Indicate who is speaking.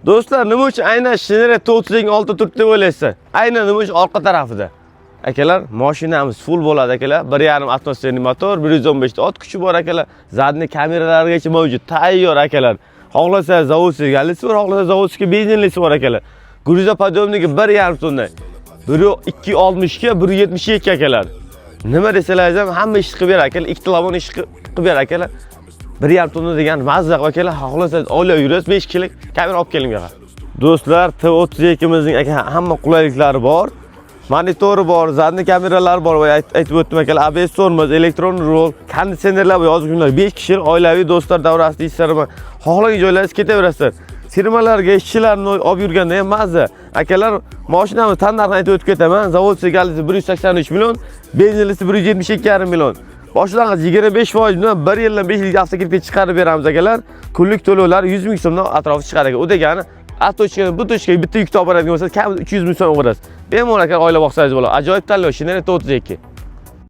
Speaker 1: Do'stlar, nima uchun aynan Chevrolet 36 turibdi deb o'ylaysiz? Aynan nima uchun orqa tarafida? Akalar, mashinamiz full bo'ladi akalar. 1.5 atmosferli motor, 115 ta ot kuchi bor akalar. Zadniy kameralargacha mavjud. Tayyor akalar. Xohlasangiz zavodskiy galisi bor, xohlasangiz zavodskiy benzinlisi bor akalar. Gruza podъемniki 1.5 tonna. 260 ga 172 akalar. Nima desalaringiz ham hamma ish qilib beradi akalar. Ikkita lavon ish qilib beradi akalar. 1.5 tonna degan mazza akalar. Xohlasangiz oilada yurasiz, 5 kishilik kamera olib keling buyoqqa. Do'stlar, T32 imizning hamma qulayliklari bor. Monitori bor, zadniy kameralari bor va aytib o'tdim akalar, ABS tormoz, elektron rul, konditsionerlar va yozuvchilar 5 kishilik oilaviy do'stlar davrasida ishlarim. Xohlagan joylaringiz ketaverasizlar. Firmalarga ishchilarni olib yurganda ham mazza. Akalar, mashinamiz tanlarxini aytib o'tib ketaman. Zavodskiy galisi 183 million, benzinlisi 172,5 million. Boshlang'ich 25% bilan 1 yildan 5 yilga avtokredit chiqarib beramiz akalar. Kunlik to'lovlar 100 ming so'mdan atrofi chiqar ekan. U degani avtochkaga bu tochkaga bitta yuk olib boradigan bo'lsangiz, kamida 300 ming so'm o'g'irasiz. Bemalol akalar oila boqsangiz bo'ladi. Ajoyib tanlov, Chevrolet 32.